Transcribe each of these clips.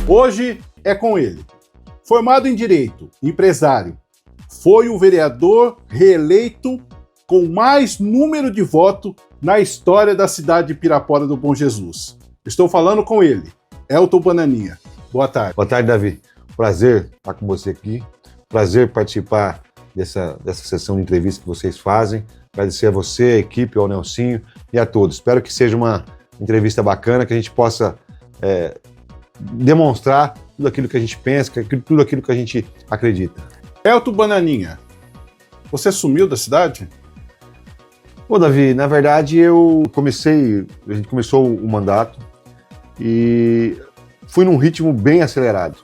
Hoje é com ele. Formado em Direito, empresário, foi o vereador reeleito com mais número de votos na história da cidade de Pirapora do Bom Jesus. Estou falando com ele, Elton Bananinha. Boa tarde. Boa tarde, Davi. Prazer estar com você aqui. Prazer participar dessa sessão de entrevista que vocês fazem. Agradecer a você, a equipe, ao Nelsinho e a todos. Espero que seja uma entrevista bacana, que a gente possa demonstrar tudo aquilo que a gente pensa, tudo aquilo que a gente acredita. Elton Bananinha, você sumiu da cidade? Ô, Davi, na verdade a gente começou o mandato e fui num ritmo bem acelerado.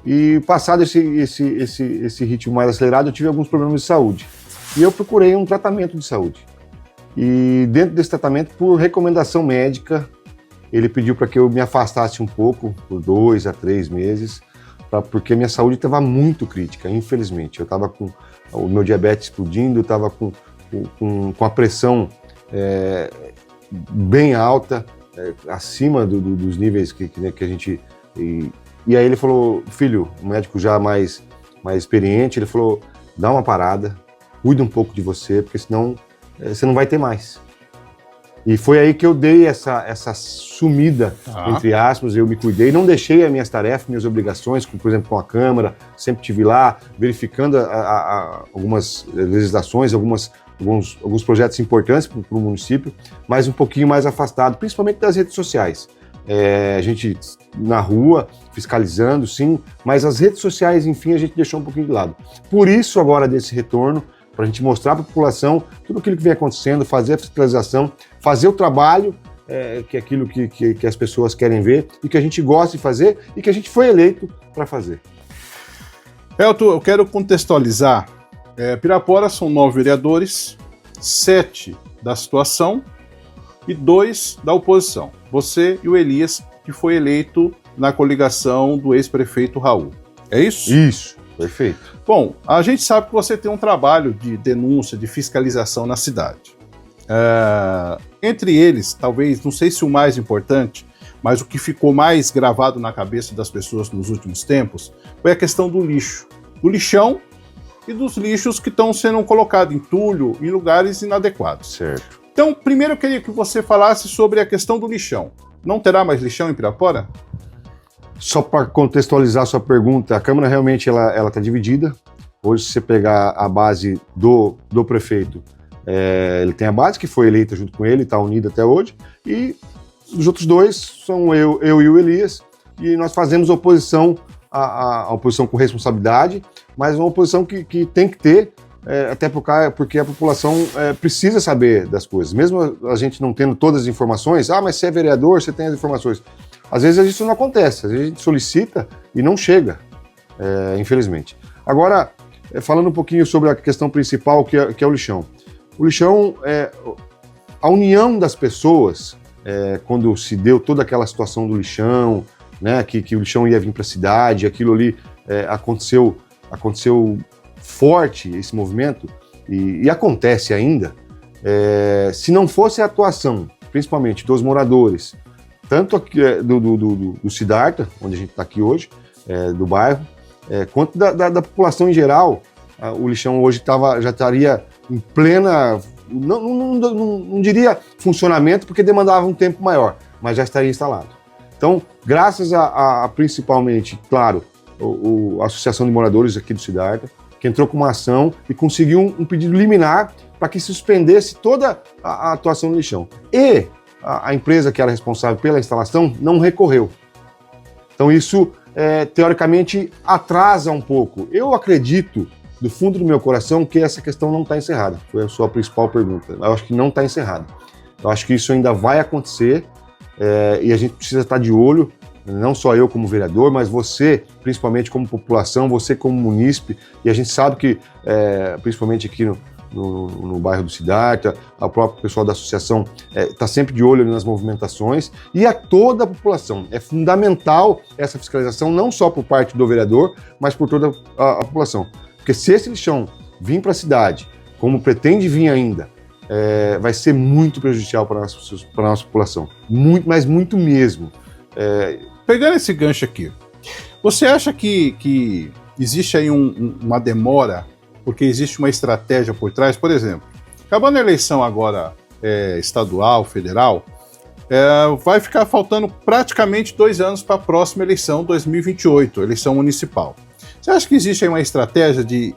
E passado esse ritmo mais acelerado, eu tive alguns problemas de saúde. E eu procurei um tratamento de saúde. E dentro desse tratamento, por recomendação médica, ele pediu para que eu me afastasse um pouco, por 2 a 3 meses, porque a minha saúde estava muito crítica, infelizmente. Eu estava com o meu diabetes explodindo, estava com a pressão bem alta, acima dos níveis que a gente... E aí ele falou, filho, um médico já mais experiente, ele falou, dá uma parada, cuida um pouco de você, porque senão você não vai ter mais. E foi aí que eu dei essa sumida, entre aspas, eu me cuidei, não deixei as minhas tarefas, minhas obrigações, por exemplo, com a Câmara, sempre estive lá, verificando algumas legislações, alguns projetos importantes para o município, mas um pouquinho mais afastado, principalmente das redes sociais. A gente na rua, fiscalizando, sim, mas as redes sociais, enfim, a gente deixou um pouquinho de lado. Por isso, agora, desse retorno, para a gente mostrar para a população tudo aquilo que vem acontecendo, fazer a fiscalização, fazer o trabalho, que é aquilo que as pessoas querem ver e que a gente gosta de fazer e que a gente foi eleito para fazer. Elton, eu quero contextualizar. Pirapora são 9 vereadores, 7 da situação e 2 da oposição. Você e o Elias, que foi eleito na coligação do ex-prefeito Raul. É isso? Isso, perfeito. Bom, a gente sabe que você tem um trabalho de denúncia, de fiscalização na cidade. Entre eles, talvez, não sei se o mais importante, mas o que ficou mais gravado na cabeça das pessoas nos últimos tempos foi a questão do lixo. Do lixão e dos lixos que estão sendo colocados em entulho em lugares inadequados. Certo. Então, primeiro eu queria que você falasse sobre a questão do lixão. Não terá mais lixão em Pirapora? Só para contextualizar a sua pergunta, a Câmara realmente ela está dividida. Hoje, se você pegar a base do prefeito, ele tem a base que foi eleita junto com ele, está unida até hoje, e os outros 2 são eu e o Elias, e nós fazemos oposição, a oposição com responsabilidade, mas uma oposição que tem que ter, até porque a população precisa saber das coisas. Mesmo a gente não tendo todas as informações, mas você é vereador, você tem as informações. Às vezes isso não acontece, às vezes a gente solicita e não chega, infelizmente. Agora, falando um pouquinho sobre a questão principal, que é o lixão. O lixão, a união das pessoas, quando se deu toda aquela situação do lixão, né, que o lixão ia vir para a cidade, aquilo ali aconteceu forte, esse movimento, e acontece ainda. Se não fosse a atuação, principalmente dos moradores, tanto aqui, do Siddhartha, onde a gente está aqui hoje, do bairro, quanto da população em geral, o lixão hoje já estaria em plena, não diria funcionamento, porque demandava um tempo maior, mas já estaria instalado. Então, graças a principalmente, claro, a Associação de Moradores aqui do Siddhartha, que entrou com uma ação e conseguiu um pedido liminar para que suspendesse toda a atuação do lixão. E a empresa que era responsável pela instalação não recorreu. Então isso, teoricamente, atrasa um pouco. Eu acredito, do fundo do meu coração, que essa questão não está encerrada. Foi a sua principal pergunta. Eu acho que não está encerrada. Eu acho que isso ainda vai acontecer e a gente precisa estar de olho, não só eu como vereador, mas você, principalmente como população, você como munícipe, e a gente sabe que, principalmente aqui no bairro do Siddhartha, o próprio pessoal da associação está sempre de olho nas movimentações, e a toda a população. É fundamental essa fiscalização, não só por parte do vereador, mas por toda a população. Porque se esse lixão vir para a cidade, como pretende vir ainda, vai ser muito prejudicial para a nossa população. Muito, mas muito mesmo. Pegando esse gancho aqui, você acha que existe aí uma demora, porque existe uma estratégia por trás? Por exemplo, acabando a eleição agora estadual, federal, vai ficar faltando praticamente 2 anos para a próxima eleição, 2028, eleição municipal. Você acha que existe aí uma estratégia de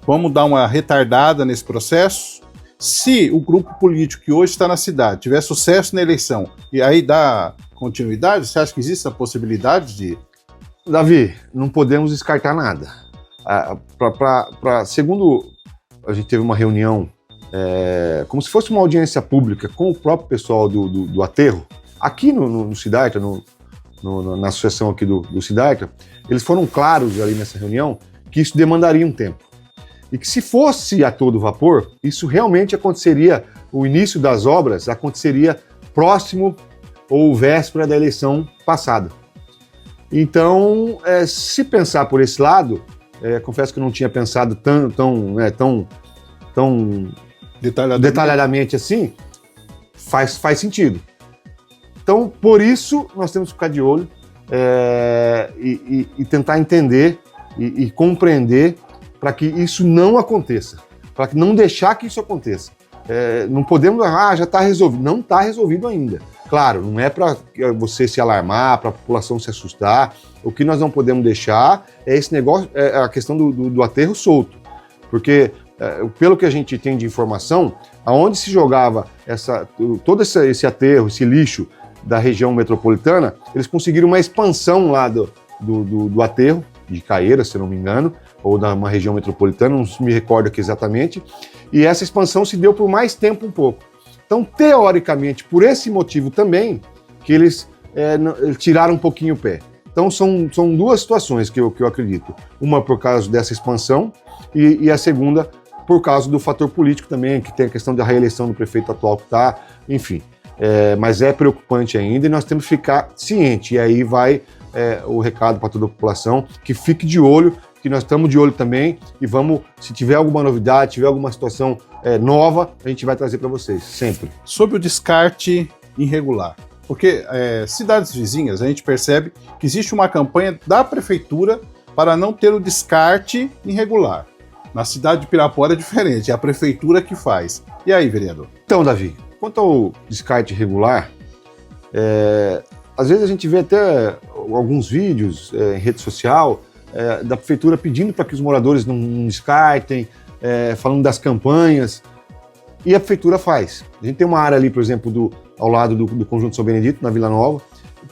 vamos dar uma retardada nesse processo? Se o grupo político que hoje está na cidade tiver sucesso na eleição e aí dá continuidade, você acha que existe a possibilidade de... Davi, não podemos descartar nada. Segundo a gente teve uma reunião, como se fosse uma audiência pública com o próprio pessoal do aterro, aqui no Siddhartha, na associação aqui do Siddhartha, eles foram claros ali nessa reunião que isso demandaria um tempo. E que se fosse a todo vapor, isso realmente aconteceria, o início das obras aconteceria próximo ou véspera da eleição passada. Então, se pensar por esse lado, confesso que eu não tinha pensado tão detalhadamente assim, faz sentido. Então, por isso, nós temos que ficar de olho e tentar entender e compreender para que isso não aconteça, para que não deixar que isso aconteça. Não podemos, já está resolvido. Não está resolvido ainda. Claro, não é para você se alarmar, para a população se assustar. O que nós não podemos deixar é esse negócio, a questão do aterro solto. Porque, pelo que a gente tem de informação, aonde se jogava todo esse aterro, esse lixo da região metropolitana, eles conseguiram uma expansão lá do aterro, de Caeira, se não me engano, ou da uma região metropolitana, não me recordo aqui exatamente, e essa expansão se deu por mais tempo um pouco. Então, teoricamente, por esse motivo também, que eles tiraram um pouquinho o pé. Então, são duas situações que eu acredito. Uma por causa dessa expansão e a segunda por causa do fator político também, que tem a questão da reeleição do prefeito atual que está, enfim. Mas é preocupante ainda e nós temos que ficar ciente. E aí vai o recado para toda a população, que fique de olho, que nós estamos de olho também e vamos, se tiver alguma novidade, tiver alguma situação nova, a gente vai trazer para vocês, sempre. Sobre o descarte irregular, porque cidades vizinhas, a gente percebe que existe uma campanha da prefeitura para não ter o descarte irregular. Na cidade de Pirapora é diferente, é a prefeitura que faz. E aí, vereador? Então, Davi, quanto ao descarte irregular, às vezes a gente vê até alguns vídeos em rede social da prefeitura pedindo para que os moradores não descartem, falando das campanhas, e a prefeitura faz. A gente tem uma área ali, por exemplo, ao lado do Conjunto São Benedito, na Vila Nova,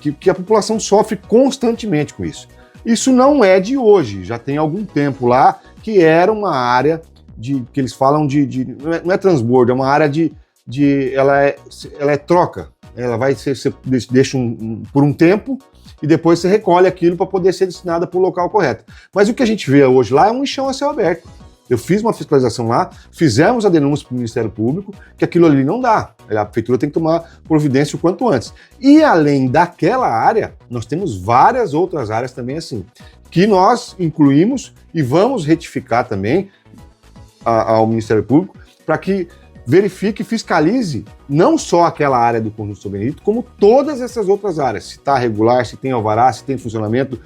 que a população sofre constantemente com isso. Isso não é de hoje, já tem algum tempo lá, que era uma área que eles falam não é transbordo, é uma área ela é troca. Ela vai você deixa por um tempo e depois você recolhe aquilo para poder ser destinada para o local correto. Mas o que a gente vê hoje lá é um lixão a céu aberto. Eu fiz uma fiscalização lá, fizemos a denúncia para o Ministério Público, que aquilo ali não dá. A prefeitura tem que tomar providência o quanto antes. E além daquela área, nós temos várias outras áreas também assim, que nós incluímos e vamos retificar também ao Ministério Público para que verifique e fiscalize não só aquela área do Conjunto São Benedito, como todas essas outras áreas. Se está regular, se tem alvará, se tem funcionamento,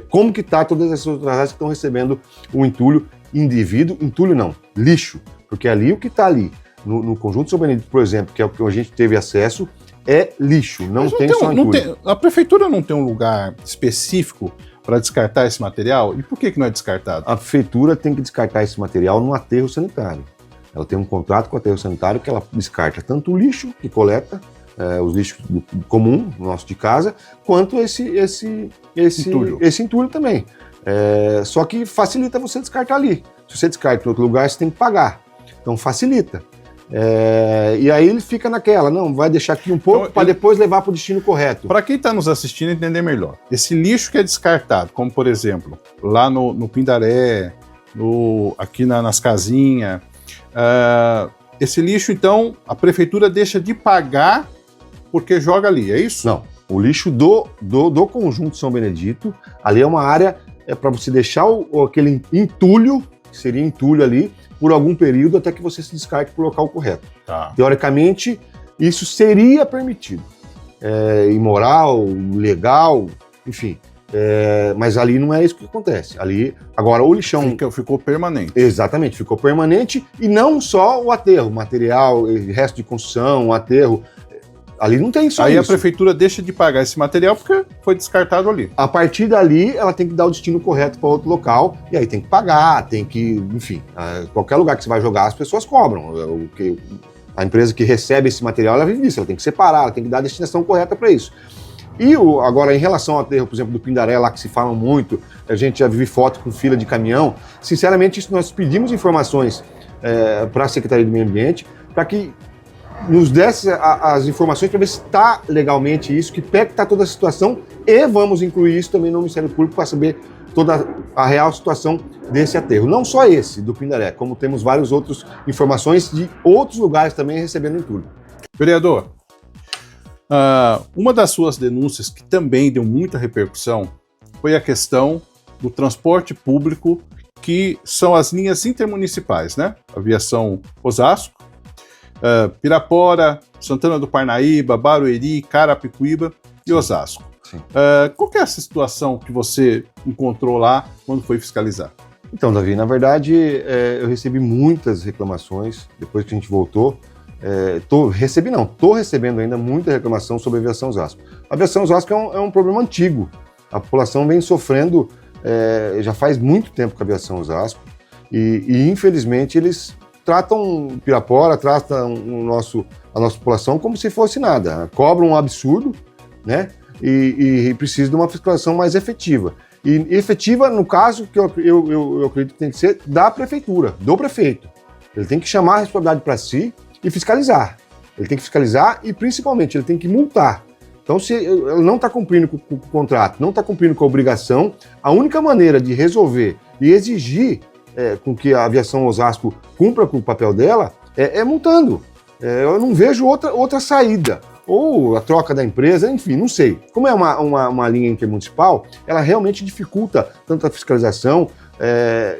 como que está todas essas outras áreas que estão recebendo o entulho indevido, entulho não, lixo, porque ali o que está ali, no Conjunto São Benedito, por exemplo, que é o que a gente teve acesso, é lixo, não tem só entulho. A prefeitura não tem um lugar específico para descartar esse material? E por que não é descartado? A prefeitura tem que descartar esse material no aterro sanitário. Ela tem um contrato com o aterro sanitário que ela descarta tanto o lixo que coleta, os lixos comum, nosso de casa, quanto esse entulho também. Só que facilita você descartar ali. Se você descarta em outro lugar, você tem que pagar. Então facilita. E aí ele fica naquela, não, vai deixar aqui um pouco para depois levar para o destino correto. Para quem está nos assistindo entender melhor, esse lixo que é descartado, como por exemplo, lá no Pindaré, aqui nas casinhas, esse lixo, então, a prefeitura deixa de pagar porque joga ali, é isso? Não, o lixo do Conjunto São Benedito, ali é uma área para você deixar aquele entulho, que seria entulho ali, por algum período até que você se descarte para o local correto. Tá. Teoricamente, isso seria permitido. Imoral, legal, enfim. Mas ali não é isso que acontece. Ali, agora, o lixão... Ficou permanente. Exatamente, ficou permanente, e não só o aterro, material, resto de construção, o aterro... Ali não tem só Aí isso. a prefeitura deixa de pagar esse material porque foi descartado ali. A partir dali, ela tem que dar o destino correto para outro local, e aí tem que pagar, tem que, enfim, qualquer lugar que você vai jogar, as pessoas cobram. A empresa que recebe esse material, ela vive disso, ela tem que separar, ela tem que dar a destinação correta para isso. E agora, em relação ao aterro, por exemplo, do Pindaré, lá que se fala muito, a gente já viu foto com fila de caminhão, sinceramente, isso nós pedimos informações para a Secretaria do Meio Ambiente, para que nos desse as informações para ver se está legalmente isso, que pé que está toda a situação, e vamos incluir isso também no Ministério Público para saber toda a real situação desse aterro. Não só esse, do Pindaré, como temos várias outras informações de outros lugares também recebendo entulho. Vereador, uma das suas denúncias que também deu muita repercussão foi a questão do transporte público, que são as linhas intermunicipais, né? Aviação Osasco, Pirapora, Santana do Parnaíba, Barueri, Carapicuíba e Osasco. Qual que é essa situação que você encontrou lá quando foi fiscalizar? Então, Davi, na verdade, eu recebi muitas reclamações depois que a gente voltou. Tô recebendo ainda muita reclamação sobre a aviação Osasco. A aviação Osasco é um problema antigo. A população vem sofrendo já faz muito tempo com a aviação Osasco e infelizmente eles tratam Pirapora, tratam a nossa população como se fosse nada. Cobram um absurdo, né? E precisa de uma fiscalização mais efetiva. E efetiva, no caso, que eu acredito que tem que ser da prefeitura, do prefeito. Ele tem que chamar a responsabilidade para si e fiscalizar. Ele tem que fiscalizar e, principalmente, ele tem que multar. Então, se ele não está cumprindo com o contrato, não está cumprindo com a obrigação, a única maneira de resolver e exigir com que a aviação Osasco cumpra com o papel dela é multando. Eu não vejo outra saída. Ou a troca da empresa, enfim, não sei. Como é uma linha intermunicipal, ela realmente dificulta tanto a fiscalização,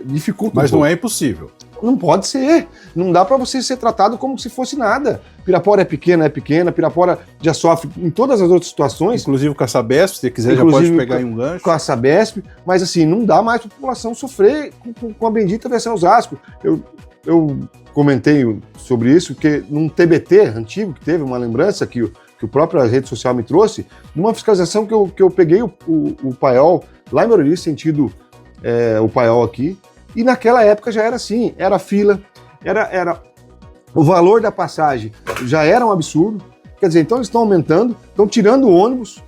dificulta... Mas não é impossível. Não pode ser. Não dá para você ser tratado como se fosse nada. Pirapora é pequena. Pirapora já sofre em todas as outras situações. Inclusive com a Sabesp, se você quiser, já pode pegar em um gancho. Com a Sabesp, mas assim, não dá mais para a população sofrer com a bendita aviação Osasco. Eu comentei sobre isso, porque num TBT antigo, que teve uma lembrança que o próprio rede social me trouxe, numa fiscalização que eu peguei o Paiol, lá em Barueri, sentido o Paiol aqui, e naquela época já era assim, era fila, era o valor da passagem já era um absurdo, quer dizer, então eles estão aumentando, estão tirando o ônibus,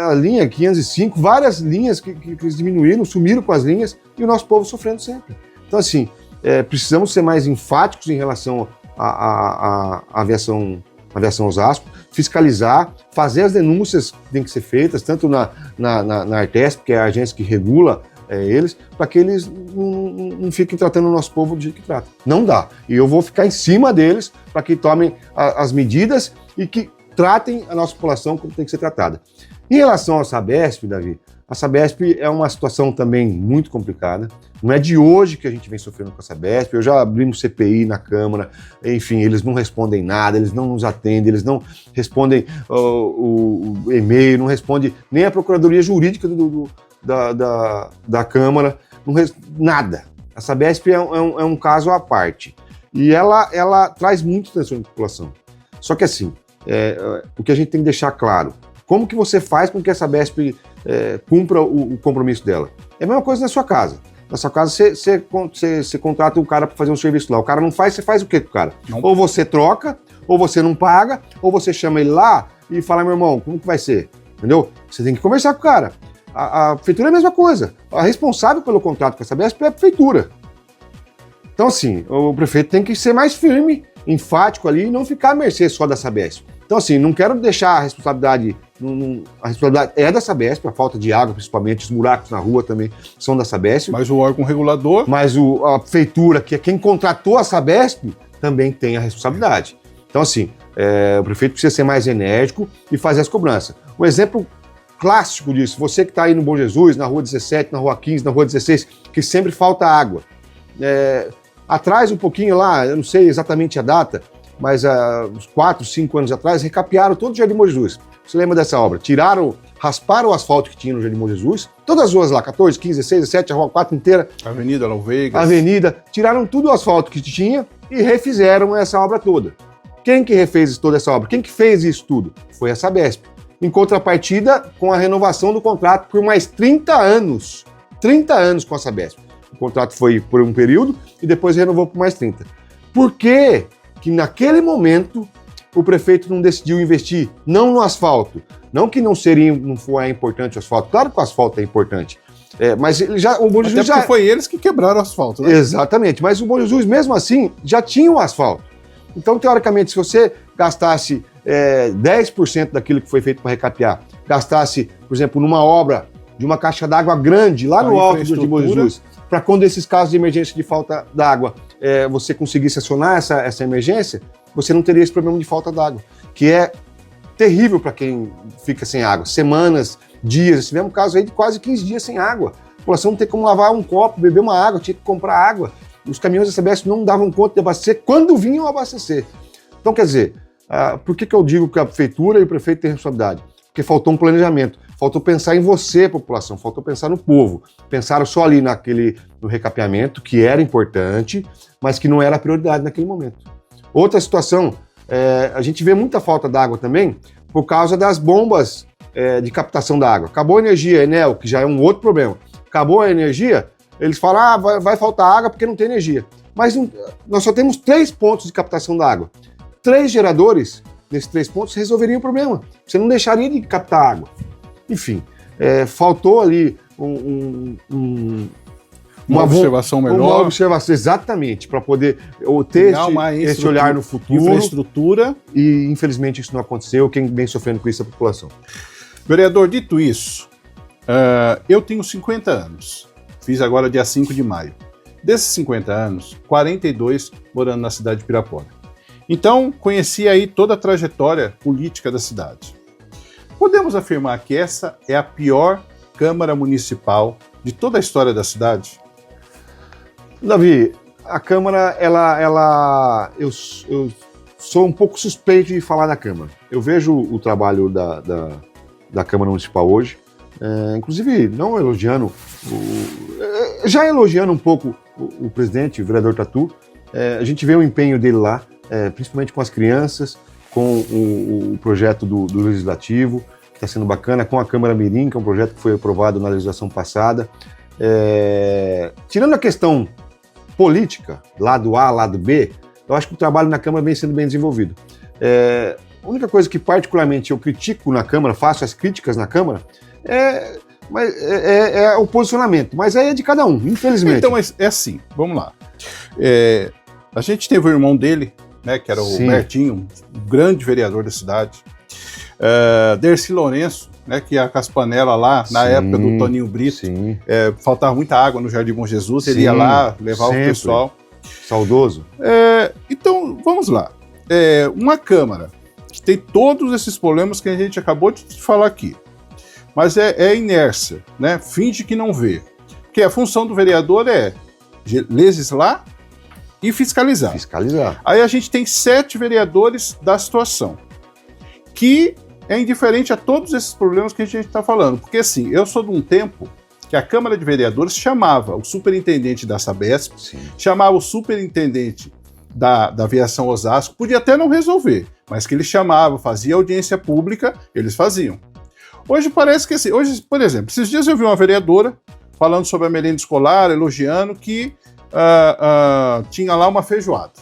a linha 505, várias linhas que eles diminuíram, sumiram com as linhas, e o nosso povo sofrendo sempre. Então assim, precisamos ser mais enfáticos em relação à aviação Osasco, fiscalizar, fazer as denúncias que têm que ser feitas, tanto na Artesp, que é a agência que regula eles, para que eles não fiquem tratando o nosso povo do jeito que trata. Não dá. E eu vou ficar em cima deles para que tomem as medidas e que tratem a nossa população como tem que ser tratada. Em relação à Sabesp, Davi, a Sabesp é uma situação também muito complicada. Não é de hoje que a gente vem sofrendo com a Sabesp. Eu já abri um CPI na Câmara, enfim, eles não respondem nada, eles não nos atendem, eles não respondem o e-mail, não respondem nem a Procuradoria Jurídica da Câmara, nada. A Sabesp é um caso à parte. E ela traz muito transtorno de população. Só que assim, o que a gente tem que deixar claro, como que você faz com que a Sabesp cumpra o compromisso dela? É a mesma coisa na sua casa. Na sua casa, você contrata um cara para fazer um serviço lá. O cara não faz, você faz o quê com o cara? Não. Ou você troca, ou você não paga, ou você chama ele lá e fala, meu irmão, como que vai ser? Entendeu? Você tem que conversar com o cara. A prefeitura é a mesma coisa. A responsável pelo contrato com a Sabesp é a prefeitura. Então, assim, o prefeito tem que ser mais firme, enfático ali e não ficar à mercê só da Sabesp. Então, assim, não quero deixar a responsabilidade... A responsabilidade é da Sabesp, a falta de água, principalmente, os buracos na rua também são da Sabesp. Mas o órgão regulador... Mas a prefeitura, que é quem contratou a Sabesp, também tem a responsabilidade. Então, assim, o prefeito precisa ser mais enérgico e fazer as cobranças. Um exemplo clássico disso, você que está aí no Bom Jesus, na Rua 17, na Rua 15, na Rua 16, que sempre falta água. Atrás um pouquinho lá, eu não sei exatamente a data, mas uns 4, 5 anos atrás, recapearam todo o Jardim Bom Jesus. Você lembra dessa obra? rasparam o asfalto que tinha no Jardim Bom Jesus, todas as ruas lá, 14, 15, 16, 17, a Rua 4 inteira. Avenida Louvegas. Avenida, tiraram tudo o asfalto que tinha e refizeram essa obra toda. Quem que refez toda essa obra? Quem que fez isso tudo? Foi a Sabesp. Em contrapartida, com a renovação do contrato por mais 30 anos. 30 anos com a Sabesp. O contrato foi por um período e depois renovou por mais 30. Por que que naquele momento o prefeito não decidiu investir? Não no asfalto. Não que não foi importante o asfalto. Claro que o asfalto é importante. Mas o Bom Jesus Até porque foi eles que quebraram o asfalto, né? Exatamente. Mas o Bom Jesus, mesmo assim, já tinha o asfalto. Então, teoricamente, se você gastasse 10% daquilo que foi feito para recapear, gastasse, por exemplo, numa obra de uma caixa d'água grande lá no alto do Bom Jesus, para quando esses casos de emergência de falta d'água você conseguisse acionar essa emergência, você não teria esse problema de falta d'água, que é terrível para quem fica sem água. Semanas, dias, tivemos um caso aí de quase 15 dias sem água. A população não tem como lavar um copo, beber uma água, tinha que comprar água. Os caminhões da Sabesp não davam conta de abastecer quando vinham abastecer. Então, quer dizer, por que eu digo que a prefeitura e o prefeito têm responsabilidade? Porque faltou um planejamento, faltou pensar em você, população, faltou pensar no povo. Pensaram só ali no recapeamento, que era importante, mas que não era a prioridade naquele momento. Outra situação, a gente vê muita falta d'água também por causa das bombas de captação da água. Acabou a energia, Enel, que já é um outro problema. Acabou a energia, eles falam, vai faltar água porque não tem energia. Mas nós só temos 3 pontos de captação da água. 3 geradores nesses 3 pontos resolveriam o problema. Você não deixaria de captar água. Enfim, faltou ali uma observação melhor. Uma observação, exatamente, para poder ter esse olhar no futuro. Infraestrutura. E, infelizmente, isso não aconteceu. Quem vem sofrendo com isso é a população. Vereador, dito isso, eu tenho 50 anos. Fiz agora dia 5 de maio. Desses 50 anos, 42 morando na cidade de Pirapora. Então, conheci aí toda a trajetória política da cidade. Podemos afirmar que essa é a pior Câmara Municipal de toda a história da cidade? Davi, a Câmara, eu sou um pouco suspeito de falar da Câmara. Eu vejo o trabalho da Câmara Municipal hoje, inclusive não elogiando, já elogiando um pouco o presidente, o vereador Tatu. A gente vê o empenho dele lá, principalmente com as crianças, com o projeto do Legislativo, que está sendo bacana, com a Câmara Mirim, que é um projeto que foi aprovado na legislação passada. Tirando a questão política, lado A, lado B, eu acho que o trabalho na Câmara vem sendo bem desenvolvido. A única coisa que particularmente eu critico na Câmara, faço as críticas na Câmara, é o posicionamento, mas aí é de cada um, infelizmente. Então, mas é assim, vamos lá. A gente teve o irmão dele, né, que era o Bertinho, um grande vereador da cidade. Dercy Lourenço, né, que ia com as panelas lá, na época do Toninho Brito, faltava muita água no Jardim Bom Jesus, ele ia lá, levava o pessoal. Saudoso. Então, vamos lá. Uma Câmara que tem todos esses problemas que a gente acabou de falar aqui, mas é inércia, né? Finge que não vê. Porque a função do vereador é legislar e fiscalizar. Aí a gente tem 7 vereadores da situação, que é indiferente a todos esses problemas que a gente está falando. Porque assim, eu sou de um tempo que a Câmara de Vereadores chamava o superintendente da Sabesp, chamava o superintendente da Aviação Osasco, podia até não resolver, mas que ele chamava, fazia audiência pública, eles faziam. Hoje parece que assim, hoje, por exemplo, esses dias eu vi uma vereadora falando sobre a merenda escolar, elogiando que tinha lá uma feijoada.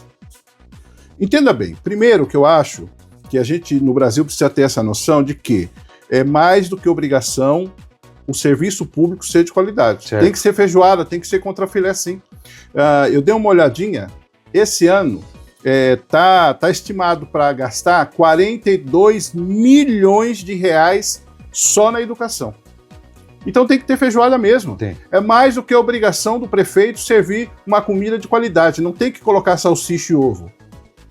Entenda bem, primeiro que eu acho que a gente no Brasil precisa ter essa noção de que é mais do que obrigação o serviço público ser de qualidade. Certo. Tem que ser feijoada, tem que ser contrafilé sim. Eu dei uma olhadinha, esse ano tá estimado para gastar 42 milhões de reais só na educação. Então tem que ter feijoada mesmo. Tem. É mais do que a obrigação do prefeito servir uma comida de qualidade. Não tem que colocar salsicha e ovo.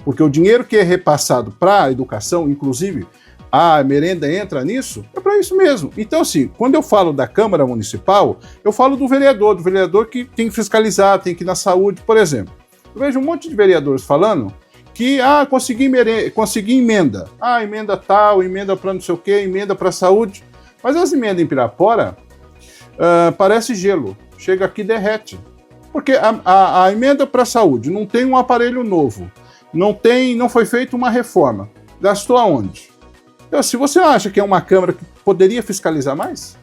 Porque o dinheiro que é repassado para a educação, inclusive a merenda entra nisso, é para isso mesmo. Então, assim, quando eu falo da Câmara Municipal, eu falo do vereador que tem que fiscalizar, tem que ir na saúde, por exemplo. Eu vejo um monte de vereadores falando que, consegui emenda. Emenda tal, emenda para não sei o quê, emenda para saúde. Mas as emendas em Pirapora parece gelo. Chega aqui e derrete. Porque a emenda para a saúde não tem um aparelho novo. Não foi feita uma reforma. Gastou aonde? Então, se você acha que é uma Câmara que poderia fiscalizar mais?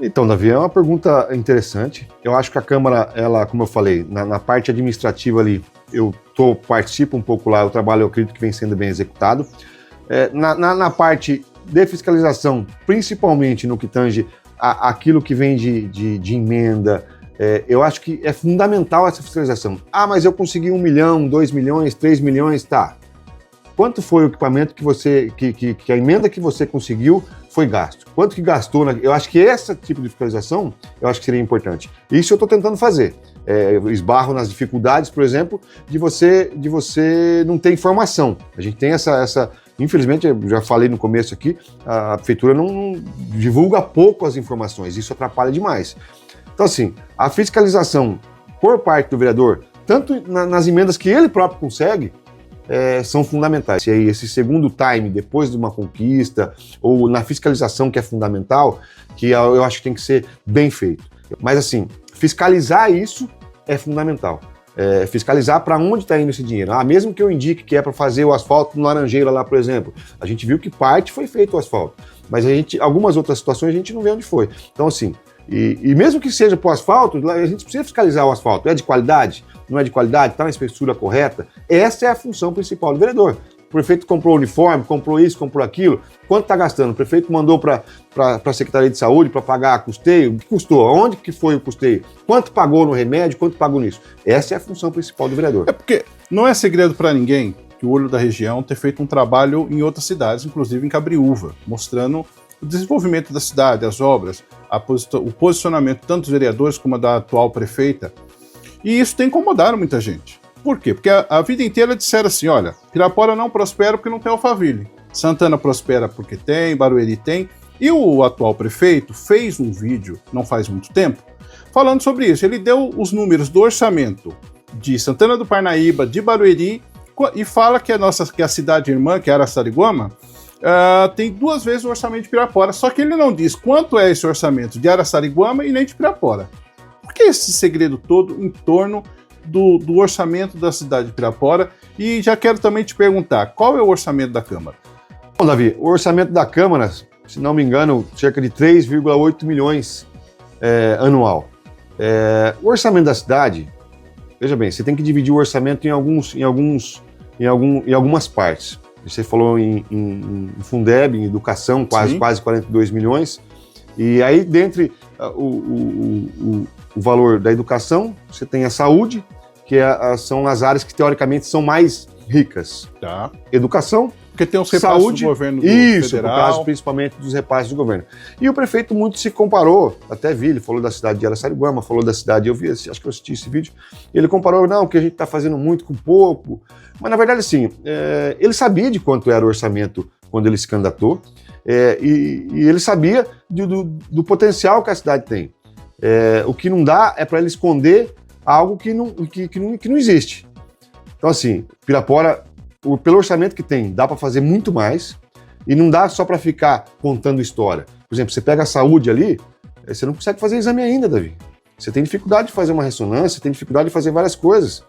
Então, Davi, é uma pergunta interessante. Eu acho que a Câmara, ela, como eu falei, na parte administrativa ali, participo um pouco lá, o trabalho eu acredito que vem sendo bem executado. Na parte de fiscalização, principalmente no que tange aquilo que vem de emenda, eu acho que é fundamental essa fiscalização. Ah, mas eu consegui 1 milhão, 2 milhões, 3 milhões, tá. Quanto foi o equipamento que a emenda que você conseguiu foi gasto? Quanto que gastou? Eu acho que esse tipo de fiscalização, eu acho que seria importante. Isso eu estou tentando fazer. Eu esbarro nas dificuldades, por exemplo, de você não ter informação. A gente tem essa infelizmente, eu já falei no começo aqui, a prefeitura não divulga pouco as informações, isso atrapalha demais. Então, assim, a fiscalização por parte do vereador, tanto nas emendas que ele próprio consegue, são fundamentais. E aí, esse segundo time, depois de uma conquista, ou na fiscalização, que é fundamental, que eu acho que tem que ser bem feito. Mas, assim, fiscalizar isso é fundamental. Fiscalizar para onde está indo esse dinheiro. Mesmo que eu indique que é para fazer o asfalto no Laranjeira lá, por exemplo, a gente viu que parte foi feito o asfalto, mas algumas outras situações a gente não vê onde foi. Então, assim, e mesmo que seja para o asfalto, a gente precisa fiscalizar o asfalto. É de qualidade? Não é de qualidade? Está na espessura correta? Essa é a função principal do vereador. O prefeito comprou uniforme, comprou isso, comprou aquilo. Quanto está gastando? O prefeito mandou para a Secretaria de Saúde para pagar custeio. O que custou? Onde que foi o custeio? Quanto pagou no remédio? Quanto pagou nisso? Essa é a função principal do vereador. É porque não é segredo para ninguém que o Olho da Região ter feito um trabalho em outras cidades, inclusive em Cabriúva, mostrando o desenvolvimento da cidade, as obras, o posicionamento tanto dos vereadores como da atual prefeita. E isso tem incomodado muita gente. Por quê? Porque a vida inteira disseram assim, olha, Pirapora não prospera porque não tem Alphaville. Santana prospera porque tem, Barueri tem. E o atual prefeito fez um vídeo, não faz muito tempo, falando sobre isso. Ele deu os números do orçamento de Santana do Parnaíba, de Barueri, e fala que a cidade irmã, que é Araçariguama, tem 2 vezes o orçamento de Pirapora. Só que ele não diz quanto é esse orçamento de Araçariguama e nem de Pirapora. Por que esse segredo todo em torno do orçamento da cidade de Pirapora? E já quero também te perguntar, qual é o orçamento da Câmara? Bom, Davi, o orçamento da Câmara, se não me engano, cerca de 3,8 milhões anual. O orçamento da cidade, veja bem, você tem que dividir o orçamento em algumas partes. Você falou em Fundeb, em educação, quase 42 milhões. E aí, dentre o valor da educação, você tem a saúde, que são as áreas que teoricamente são mais ricas. Tá. Educação, porque tem os repasses saúde, do governo federal. No caso, principalmente dos repasses do governo. E o prefeito muito se comparou, até vi, ele falou da cidade de Araçariguama, falou da cidade, eu vi, acho que eu assisti esse vídeo, ele comparou, não, que a gente está fazendo muito com pouco, mas na verdade, assim, ele sabia de quanto era o orçamento quando ele se candidatou, e ele sabia do potencial que a cidade tem. O que não dá é para ele esconder algo que não existe. Então, assim, Pirapora, pelo orçamento que tem, dá para fazer muito mais, e não dá só para ficar contando história. Por exemplo, você pega a saúde ali, você não consegue fazer exame ainda, Davi. Você tem dificuldade de fazer uma ressonância, tem dificuldade de fazer várias coisas.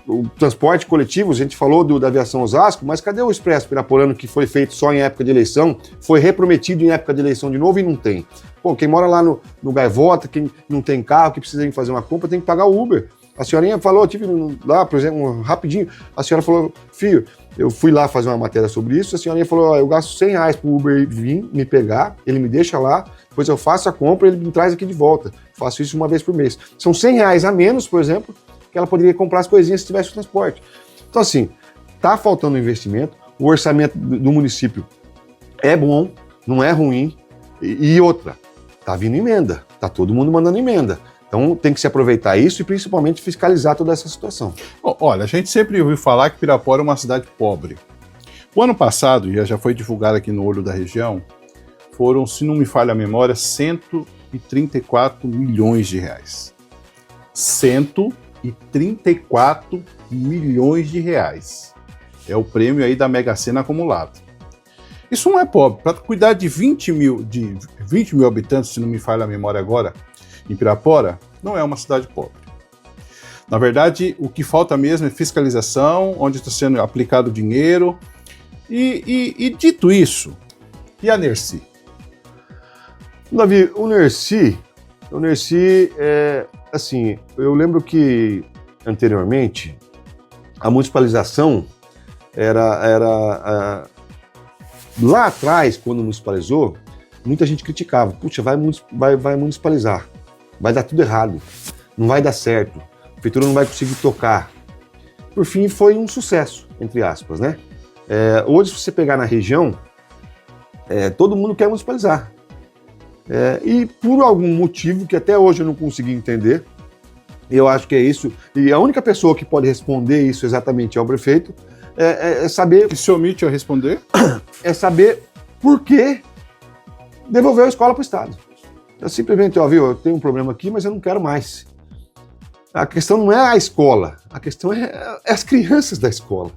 O transporte coletivo, a gente falou da aviação Osasco, mas cadê o Expresso Piraporano que foi feito só em época de eleição, foi reprometido em época de eleição de novo e não tem? Pô, quem mora lá no Gaivota, quem não tem carro, que precisa ir fazer uma compra, tem que pagar o Uber. A senhorinha falou, eu tive lá, por exemplo, rapidinho, a senhora falou, filho, eu fui lá fazer uma matéria sobre isso, a senhorinha falou, eu gasto R$100 pro Uber vir me pegar, ele me deixa lá, depois eu faço a compra e ele me traz aqui de volta. Faço isso uma vez por mês. São R$100 a menos, por exemplo, que ela poderia comprar as coisinhas se tivesse o transporte. Então, assim, tá faltando investimento, o orçamento do município é bom, não é ruim, e outra, tá vindo emenda, tá todo mundo mandando emenda. Então tem que se aproveitar isso e principalmente fiscalizar toda essa situação. Bom, olha, a gente sempre ouviu falar que Pirapora é uma cidade pobre. O ano passado, já foi divulgado aqui no Olho da Região, foram, se não me falha a memória, 134 milhões de reais. 134 milhões de reais. É o prêmio aí da Mega Sena acumulado. Isso não é pobre. Para cuidar de 20 mil habitantes, se não me falha a memória agora, em Pirapora, não é uma cidade pobre. Na verdade, o que falta mesmo é fiscalização, onde está sendo aplicado o dinheiro. E dito isso, e a NERSI? Davi, o NERSI é assim, eu lembro que anteriormente a municipalização era lá atrás, quando municipalizou, muita gente criticava. Puxa, vai municipalizar, vai dar tudo errado, não vai dar certo, a prefeitura não vai conseguir tocar. Por fim, foi um sucesso, entre aspas, né? Hoje, se você pegar na região, todo mundo quer municipalizar. E por algum motivo que até hoje eu não consegui entender, eu acho que é isso, e a única pessoa que pode responder isso exatamente é o prefeito, é saber... Que se omite a responder? É saber por que devolveu a escola para o Estado. Eu simplesmente, viu, eu tenho um problema aqui, mas eu não quero mais. A questão não é a escola, a questão é as crianças da escola.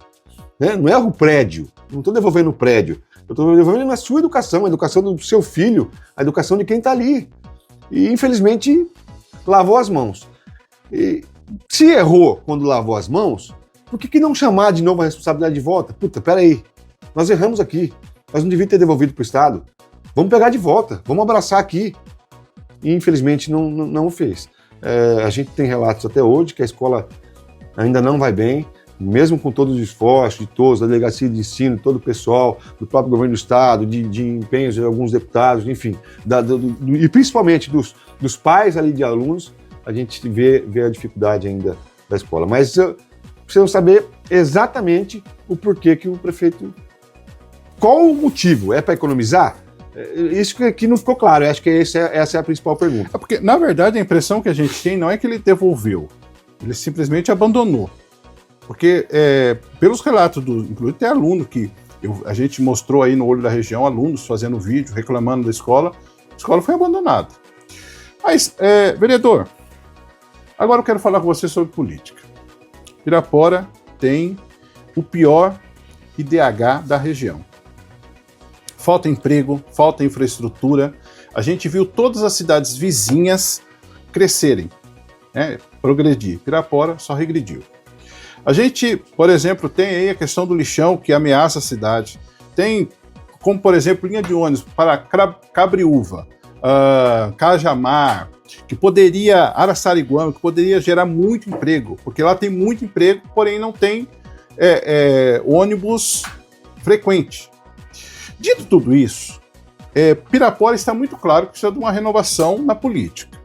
Né? Não é o prédio, não estou devolvendo o prédio, eu estou devolvendo a sua educação, a educação do seu filho, a educação de quem está ali. E, infelizmente, lavou as mãos. E se errou quando lavou as mãos, por que não chamar de novo a responsabilidade de volta? Puta, peraí, nós erramos aqui, nós não devíamos ter devolvido para o Estado, vamos pegar de volta, vamos abraçar aqui. E, infelizmente, não o fez. A gente tem relatos até hoje que a escola ainda não vai bem, mesmo com todos os esforços de todos, da delegacia de ensino, todo o pessoal, do próprio governo do Estado, de empenhos de alguns deputados, enfim, e principalmente dos pais ali de alunos, a gente vê a dificuldade ainda da escola. Mas precisamos saber exatamente o porquê que o prefeito... Qual o motivo? É para economizar? Isso que não ficou claro, eu acho que essa é a principal pergunta. Porque, na verdade, a impressão que a gente tem não é que ele devolveu, ele simplesmente abandonou. Porque, pelos relatos inclusive tem aluno que a gente mostrou aí no Olho da Região, alunos fazendo vídeo, reclamando da escola, a escola foi abandonada. Mas, vereador, agora eu quero falar com você sobre política. Pirapora tem o pior IDH da região. Falta emprego, falta infraestrutura. A gente viu todas as cidades vizinhas crescerem, progredir. Pirapora só regrediu. A gente, por exemplo, tem aí a questão do lixão que ameaça a cidade. Tem, como por exemplo, linha de ônibus para Cabriúva, Cajamar, que poderia, Araçariguama, que poderia gerar muito emprego, porque lá tem muito emprego, porém não tem ônibus frequente. Dito tudo isso, Pirapora está muito claro que precisa de uma renovação na política.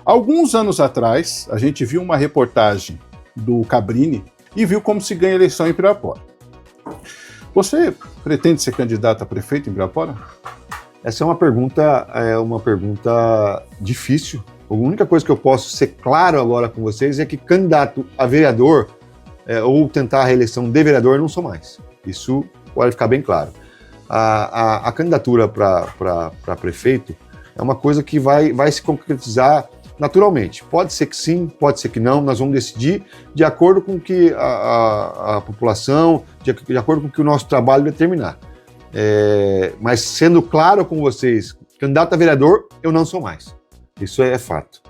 Alguns anos atrás, a gente viu uma reportagem do Cabrini e viu como se ganha eleição em Pirapora. Você pretende ser candidato a prefeito em Pirapora? Essa é uma pergunta difícil. A única coisa que eu posso ser claro agora com vocês é que candidato a vereador ou tentar a reeleição de vereador eu não sou mais. Isso pode ficar bem claro. A candidatura para prefeito é uma coisa que vai se concretizar naturalmente. Pode ser que sim, pode ser que não, nós vamos decidir de acordo com o que a população, de acordo com o que o nosso trabalho determinar. Mas sendo claro com vocês, candidato a vereador, eu não sou mais. Isso é fato.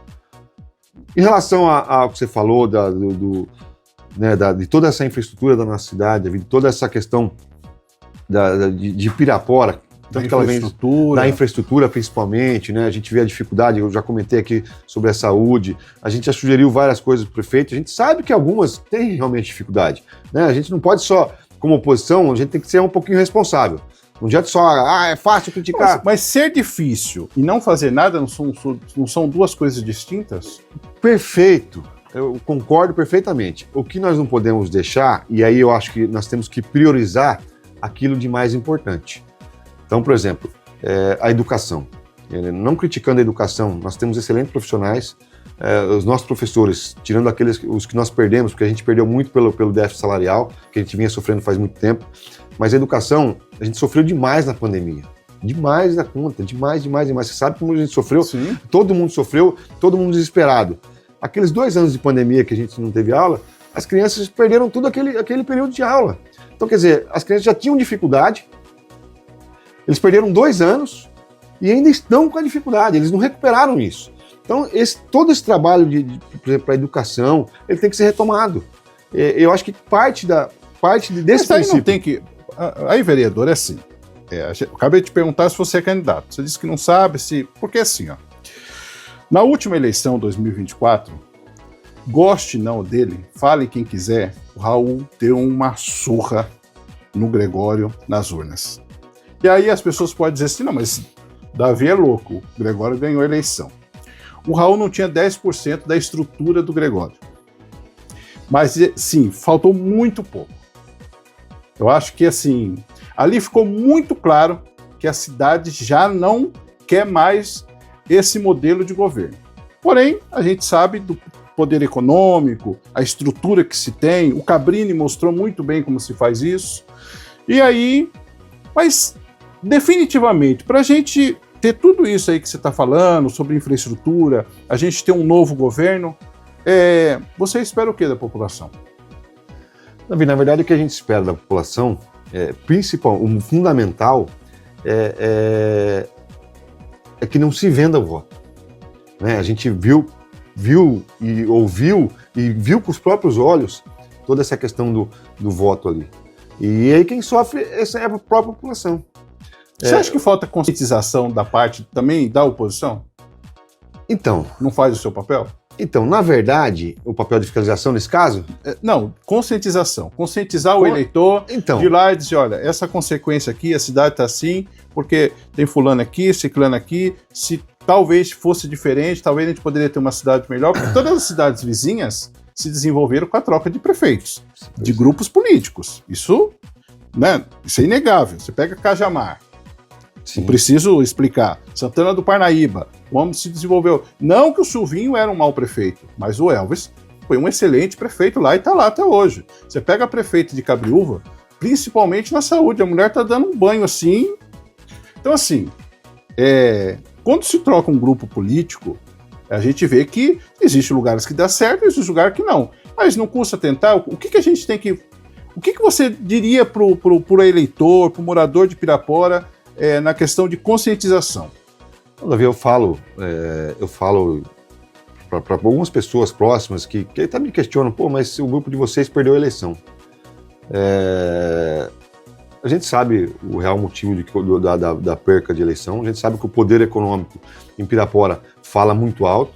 Em relação ao que você falou de toda essa infraestrutura da nossa cidade, de toda essa questão de Pirapora, tanto que ela vem da infraestrutura principalmente, né? A gente vê a dificuldade, eu já comentei aqui sobre a saúde, a gente já sugeriu várias coisas para o prefeito, a gente sabe que algumas têm realmente dificuldade, né? A gente não pode só, como oposição, a gente tem que ser um pouquinho responsável. Não adianta só, é fácil criticar. Mas ser difícil e não fazer nada não são duas coisas distintas? Perfeito, eu concordo perfeitamente. O que nós não podemos deixar, e aí eu acho que nós temos que priorizar aquilo de mais importante. Então, por exemplo, a educação. Não criticando a educação, nós temos excelentes profissionais, os nossos professores, tirando os que nós perdemos, porque a gente perdeu muito pelo déficit salarial, que a gente vinha sofrendo faz muito tempo, mas a educação, a gente sofreu demais na pandemia. Demais da conta, demais. Você sabe como a gente sofreu? Sim. Todo mundo sofreu, todo mundo desesperado. Aqueles 2 anos de pandemia que a gente não teve aula, as crianças perderam tudo aquele período de aula. Então, quer dizer, as crianças já tinham dificuldade, Eles perderam 2 anos e ainda estão com a dificuldade, eles não recuperaram isso. Então, todo esse trabalho para a educação, ele tem que ser retomado. Eu acho que parte desse princípio... Não tem que... Aí, vereador, é assim. Eu acabei de te perguntar se você é candidato. Você disse que não sabe se... Porque assim, ó. Na última eleição, 2024, goste não dele, fale quem quiser, o Raul deu uma surra no Gregório nas urnas. E aí as pessoas podem dizer assim, não, mas Davi é louco, o Gregório ganhou a eleição. O Raul não tinha 10% da estrutura do Gregório. Mas, sim, faltou muito pouco. Eu acho que, assim, ali ficou muito claro que a cidade já não quer mais esse modelo de governo. Porém, a gente sabe do poder econômico, a estrutura que se tem, o Cabrini mostrou muito bem como se faz isso. E aí, mas definitivamente, para a gente ter tudo isso aí que você está falando, sobre infraestrutura, a gente ter um novo governo, você espera o que da população? Davi, na verdade, o que a gente espera da população, o fundamental, é que não se venda o voto. Né? A gente viu e ouviu e viu com os próprios olhos toda essa questão do voto ali. E aí quem sofre é a própria população. Você acha que falta conscientização da parte também da oposição? Então... Não faz o seu papel? Então, na verdade, o papel de fiscalização nesse caso... Não, conscientização. Conscientizar o eleitor de ir lá e dizer, olha, essa consequência aqui, a cidade está assim, porque tem fulano aqui, ciclano aqui, se talvez fosse diferente, talvez a gente poderia ter uma cidade melhor, porque todas as cidades vizinhas se desenvolveram com a troca de prefeitos, de grupos políticos. Isso, né, isso é inegável. Você pega Cajamar, não preciso explicar. Santana do Parnaíba, como se desenvolveu. Não que o Silvinho era um mau prefeito, mas o Elvis foi um excelente prefeito lá e está lá até hoje. Você pega a prefeita de Cabriúva, principalmente na saúde, a mulher está dando um banho assim. Então, assim, quando se troca um grupo político, a gente vê que existem lugares que dá certo e existem lugares que não. Mas não custa tentar. O que a gente tem que... O que você diria para o eleitor, para o morador de Pirapora, na questão de conscientização? Davi, eu falo para algumas pessoas próximas que até me questionam, mas o grupo de vocês perdeu a eleição. A gente sabe o real motivo da perca de eleição, a gente sabe que o poder econômico em Pirapora fala muito alto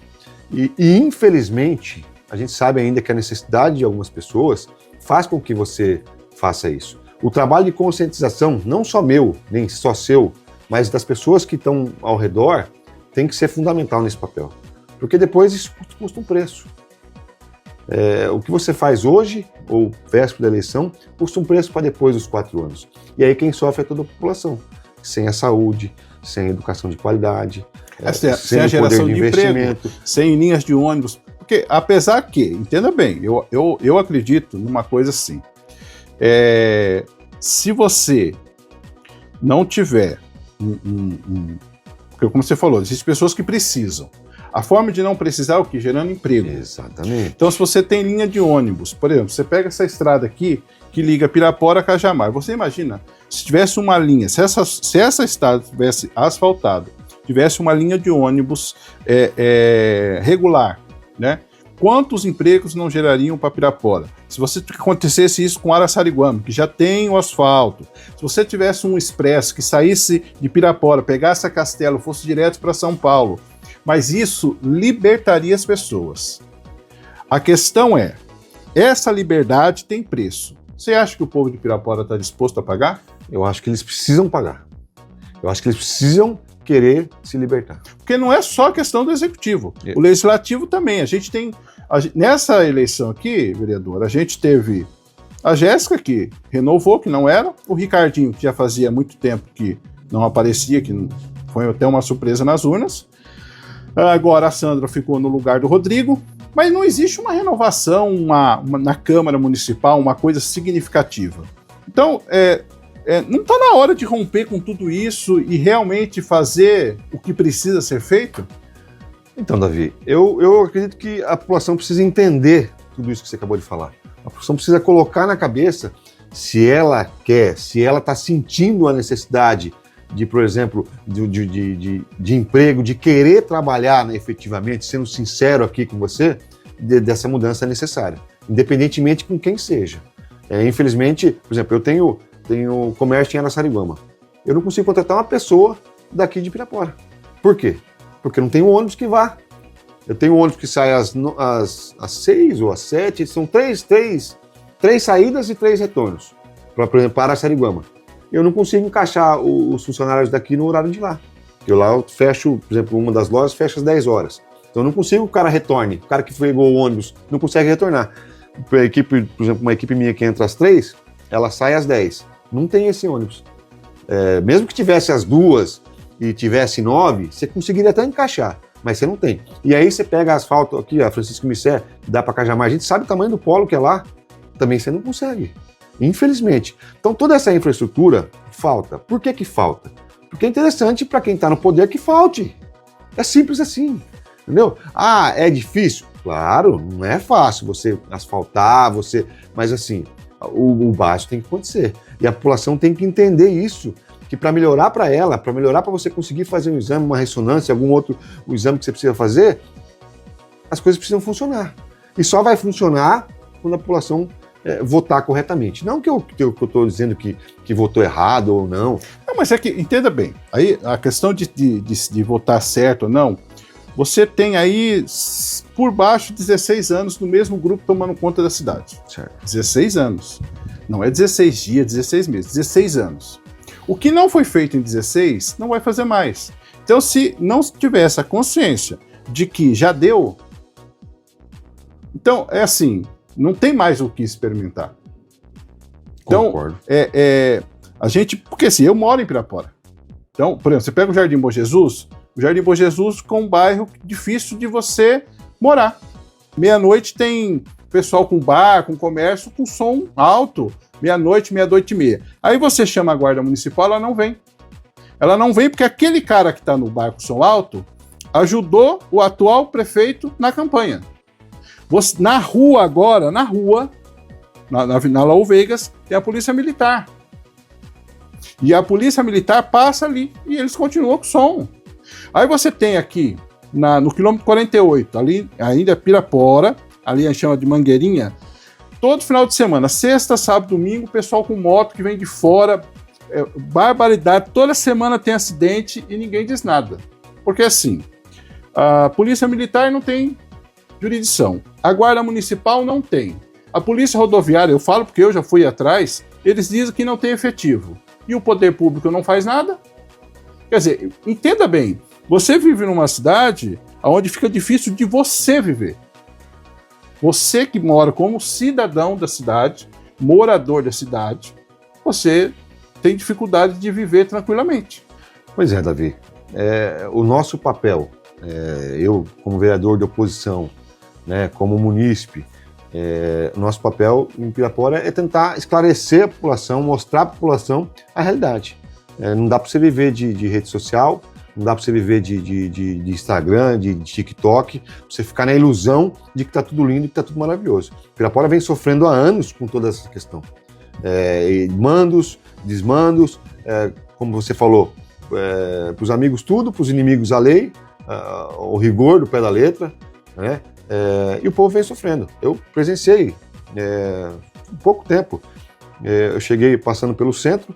e infelizmente, a gente sabe ainda que a necessidade de algumas pessoas faz com que você faça isso. O trabalho de conscientização, não só meu, nem só seu, mas das pessoas que estão ao redor, tem que ser fundamental nesse papel. Porque depois isso custa um preço. O que você faz hoje, ou véspera da eleição, custa um preço para depois dos 4 anos. E aí quem sofre é toda a população. Sem a saúde, sem a educação de qualidade, sem a geração de investimento, sem linhas de ônibus. Porque, apesar que, entenda bem, eu acredito numa coisa assim. Se você não tiver porque como você falou, existem pessoas que precisam. A forma de não precisar é o quê? Gerando emprego. Exatamente. Então, se você tem linha de ônibus, por exemplo, você pega essa estrada aqui, que liga Pirapora a Cajamar, você imagina, se tivesse uma linha, se essa estrada tivesse asfaltada, tivesse uma linha de ônibus regular, né? Quantos empregos não gerariam para Pirapora? Se você acontecesse isso com Araçariguama, que já tem o asfalto, se você tivesse um expresso que saísse de Pirapora, pegasse a Castelo, fosse direto para São Paulo, mas isso libertaria as pessoas. A questão é, essa liberdade tem preço. Você acha que o povo de Pirapora está disposto a pagar? Eu acho que eles precisam pagar. Eu acho que eles precisam querer se libertar. Porque não é só questão do executivo. O legislativo também. A gente tem... Nessa eleição aqui, vereador, a gente teve a Jéssica, que renovou, que não era, o Ricardinho, que já fazia muito tempo que não aparecia, que foi até uma surpresa nas urnas. Agora a Sandra ficou no lugar do Rodrigo, mas não existe uma renovação na Câmara Municipal, uma coisa significativa. Então, não está na hora de romper com tudo isso e realmente fazer o que precisa ser feito? Então, Davi, eu acredito que a população precisa entender tudo isso que você acabou de falar. A população precisa colocar na cabeça se ela quer, se ela está sentindo a necessidade por exemplo, de emprego, de querer trabalhar, né, efetivamente, sendo sincero aqui com você, dessa mudança necessária, independentemente com quem seja. Infelizmente, por exemplo, eu tenho comércio em Araçariguama. Eu não consigo contratar uma pessoa daqui de Pirapora. Por quê? Porque não tem um ônibus que vá. Eu tenho um ônibus que sai às 6 ou às 7, são três saídas e 3 retornos, por exemplo, para Araçariguama. Eu não consigo encaixar os funcionários daqui no horário de lá. Eu fecho, por exemplo, uma das lojas fecha às 10 horas. Então eu não consigo que o cara retorne. O cara que pegou o ônibus não consegue retornar. Por exemplo, uma equipe minha que entra às 3, ela sai às 10. Não tem esse ônibus. Mesmo que tivesse às 2 e tivesse 9, você conseguiria até encaixar, mas você não tem. E aí você pega asfalto aqui, a Francisco Missé, dá para Cajamar, a gente sabe o tamanho do polo que é lá, também você não consegue, infelizmente. Então toda essa infraestrutura falta. Por que falta? Porque é interessante para quem está no poder que falte. É simples assim, entendeu? É difícil? Claro, não é fácil você asfaltar, mas assim, o básico tem que acontecer. E a população tem que entender isso, que para melhorar para ela, para melhorar para você conseguir fazer um exame, uma ressonância, algum outro exame que você precisa fazer, as coisas precisam funcionar. E só vai funcionar quando a população votar corretamente. Não que eu estou dizendo que votou errado ou não. Não, mas é que, entenda bem, aí a questão de votar certo ou não, você tem aí, por baixo, 16 anos no mesmo grupo tomando conta da cidade. Certo. 16 anos. Não é 16 dias, 16 meses, 16 anos. O que não foi feito em 16, não vai fazer mais. Então, se não tiver essa consciência de que já deu, então, é assim, não tem mais o que experimentar. Então, concordo. A gente, porque assim, eu moro em Pirapora. Então, por exemplo, você pega o Jardim Bom Jesus com um bairro difícil de você morar. Meia-noite tem pessoal com bar, com comércio, com som alto, meia-noite, meia-noite e meia. Aí você chama a guarda municipal, ela não vem. Ela não vem porque aquele cara que está no bar com som alto ajudou o atual prefeito na campanha. Na rua agora, na Laú Vegas, tem a polícia militar. E a polícia militar passa ali e eles continuam com o som. Aí você tem aqui, no quilômetro 48, ali ainda é Pirapora, ali a gente chama de Mangueirinha, todo final de semana, sexta, sábado, domingo, pessoal com moto que vem de fora, barbaridade, toda semana tem acidente e ninguém diz nada. Porque assim, a polícia militar não tem jurisdição, a guarda municipal não tem, a polícia rodoviária, eu falo porque eu já fui atrás, eles dizem que não tem efetivo, e o poder público não faz nada. Quer dizer, entenda bem, você vive numa cidade onde fica difícil de você viver. Você que mora como cidadão da cidade, morador da cidade, você tem dificuldade de viver tranquilamente. Pois é, Davi. O nosso papel, eu como vereador de oposição, né, como munícipe, o nosso papel em Pirapora é tentar esclarecer a população, mostrar à população a realidade. Não dá para você viver de rede social, não dá para você viver de Instagram, de TikTok, você ficar na ilusão de que está tudo lindo e que está tudo maravilhoso. Pirapora vem sofrendo há anos com toda essa questão. Mandos, desmandos, como você falou, para os amigos tudo, para os inimigos a lei, o rigor do pé da letra, né? E o povo vem sofrendo. Eu presenciei pouco tempo. Eu cheguei passando pelo centro,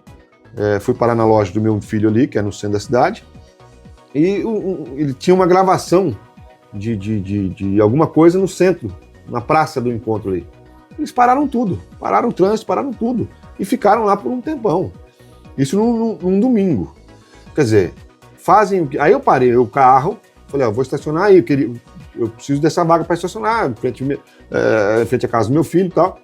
fui parar na loja do meu filho ali, que é no centro da cidade, e ele tinha uma gravação de alguma coisa no centro, na praça do encontro ali. Eles pararam tudo, pararam o trânsito, pararam tudo, e ficaram lá por um tempão. Isso num domingo. Quer dizer, aí eu parei o carro, falei, vou estacionar aí, eu preciso dessa vaga para estacionar, frente à casa do meu filho e tal.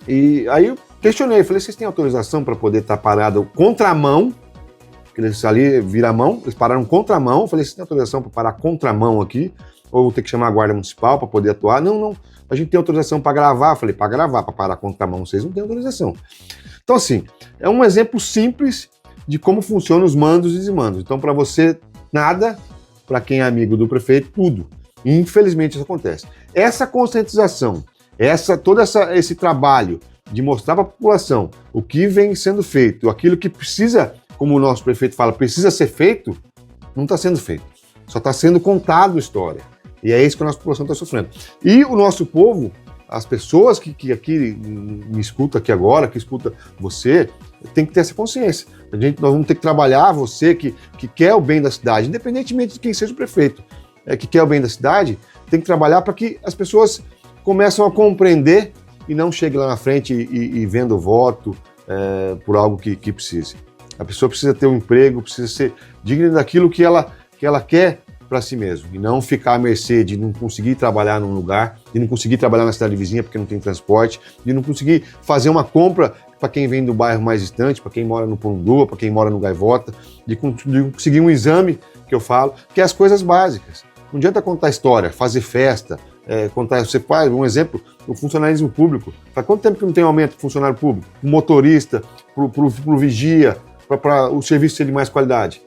E aí eu questionei, falei, vocês têm autorização para poder estar parado contramão? Eles ali viram a mão, eles pararam contramão, eu falei, vocês têm autorização para parar contramão aqui? Ou vou ter que chamar a guarda municipal para poder atuar? Não, a gente tem autorização para gravar. Eu falei, para gravar, para parar contramão, vocês não têm autorização. Então assim, é um exemplo simples de como funcionam os mandos e desmandos. Então para você, nada, para quem é amigo do prefeito, tudo. E, infelizmente isso acontece. Essa conscientização, todo esse trabalho de mostrar para a população o que vem sendo feito, aquilo que precisa como o nosso prefeito fala, precisa ser feito, não está sendo feito. Só está sendo contado história. E é isso que a nossa população está sofrendo. E o nosso povo, as pessoas que aqui me escutam aqui agora, que escuta você, tem que ter essa consciência. Nós vamos ter que trabalhar, você que quer o bem da cidade, independentemente de quem seja o prefeito, que quer o bem da cidade, tem que trabalhar para que as pessoas comecem a compreender e não cheguem lá na frente e vendo o voto por algo que precise. A pessoa precisa ter um emprego, precisa ser digna daquilo que ela quer para si mesmo, e não ficar à mercê de não conseguir trabalhar num lugar, de não conseguir trabalhar na cidade vizinha porque não tem transporte, de não conseguir fazer uma compra para quem vem do bairro mais distante, para quem mora no Pondua, para quem mora no Gaivota, de conseguir um exame, que eu falo, que é as coisas básicas. Não adianta contar história, fazer festa, você faz, um exemplo, o funcionalismo público. Faz quanto tempo que não tem aumento do funcionário público? O motorista, pro vigia, para o serviço ser de mais qualidade.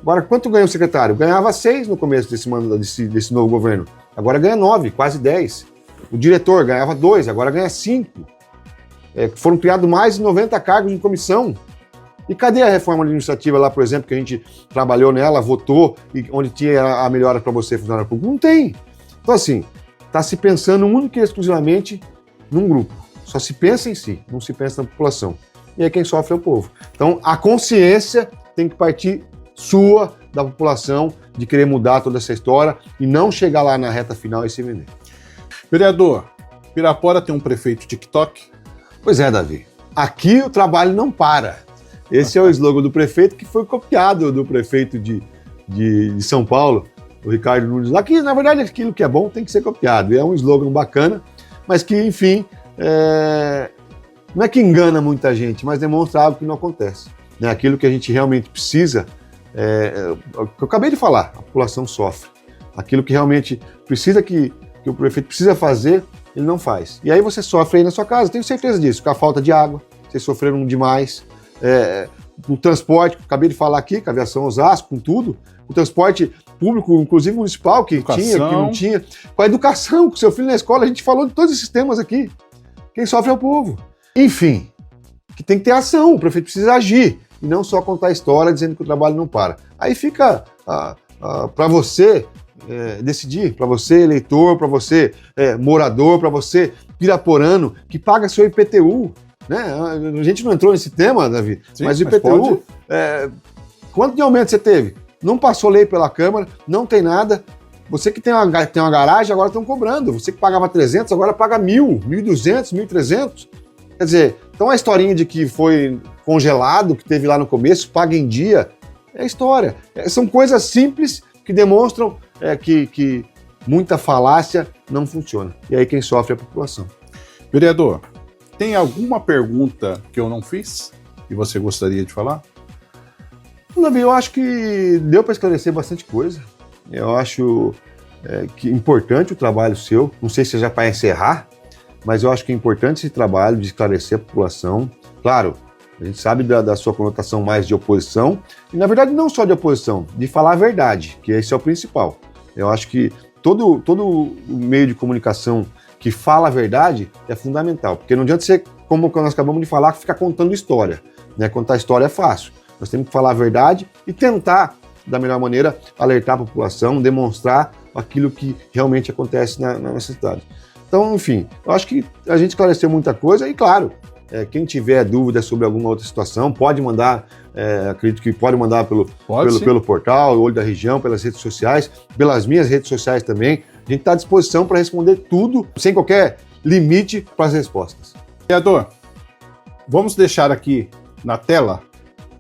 Agora, quanto ganha o secretário? Ganhava 6 no começo desse novo governo. Agora ganha 9, quase 10. O diretor ganhava 2, agora ganha 5. Foram criados mais de 90 cargos em comissão. E cadê a reforma administrativa lá, por exemplo, que a gente trabalhou nela, votou, e onde tinha a melhora para você, funcionário público? Não tem. Então, assim, está se pensando única e exclusivamente num grupo. Só se pensa em si, não se pensa na população. E aí quem sofre é o povo. Então, a consciência tem que partir sua, da população, de querer mudar toda essa história e não chegar lá na reta final e se vender. Vereador, Pirapora tem um prefeito TikTok? Pois é, Davi. Aqui o trabalho não para. Esse é o slogan do prefeito, que foi copiado do prefeito de São Paulo, o Ricardo Nunes, lá que, na verdade, aquilo que é bom tem que ser copiado. E é um slogan bacana, mas que, enfim, não é que engana muita gente, mas demonstra algo que não acontece. Aquilo que a gente realmente precisa, eu acabei de falar, a população sofre. Aquilo que realmente precisa que o prefeito precisa fazer, ele não faz. E aí você sofre aí na sua casa, tenho certeza disso, com a falta de água, vocês sofreram demais. O transporte, acabei de falar aqui, com a aviação Osasco, com tudo, o transporte público, inclusive municipal, que tinha, que não tinha, com a educação, com o seu filho na escola, a gente falou de todos esses temas aqui. Quem sofre é o povo. Enfim, que tem que ter ação, o prefeito precisa agir, e não só contar a história dizendo que o trabalho não para. Aí fica para você decidir, para você eleitor, para você morador, para você piraporano, que paga seu IPTU. Né? A gente não entrou nesse tema, Davi, sim, mas o IPTU, quanto de aumento você teve? Não passou lei pela Câmara, não tem nada. Você que tem uma garagem, agora estão cobrando. Você que pagava 300, agora paga 1.000, 1.200, 1.300. Quer dizer, então a historinha de que foi congelado, que teve lá no começo, paga em dia, é história. São coisas simples que demonstram que muita falácia não funciona. E aí quem sofre é a população. Vereador, tem alguma pergunta que eu não fiz e você gostaria de falar? Davi, eu acho que deu para esclarecer bastante coisa. Eu acho que é importante o trabalho seu. Não sei se já para encerrar, mas eu acho que é importante esse trabalho de esclarecer a população. Claro, a gente sabe da sua conotação mais de oposição, e na verdade não só de oposição, de falar a verdade, que esse é o principal. Eu acho que todo o meio de comunicação que fala a verdade é fundamental, porque não adianta ser, como nós acabamos de falar, ficar contando história. Né? Contar história é fácil. Nós temos que falar a verdade e tentar, da melhor maneira, alertar a população, demonstrar aquilo que realmente acontece na nossa cidade. Então, enfim, eu acho que a gente esclareceu muita coisa e, claro, quem tiver dúvida sobre alguma outra situação, pode mandar, acredito que pode mandar pelo portal, Olho da Região, pelas redes sociais, pelas minhas redes sociais também. A gente está à disposição para responder tudo, sem qualquer limite para as respostas. Vereador, vamos deixar aqui na tela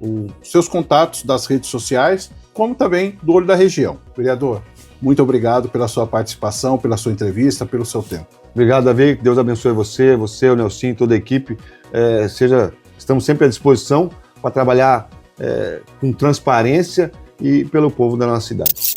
os seus contatos das redes sociais, como também do Olho da Região. Vereador, muito obrigado pela sua participação, pela sua entrevista, pelo seu tempo. Obrigado, Davi. Que Deus abençoe você, o Nelson, toda a equipe. Estamos sempre à disposição para trabalhar com transparência e pelo povo da nossa cidade.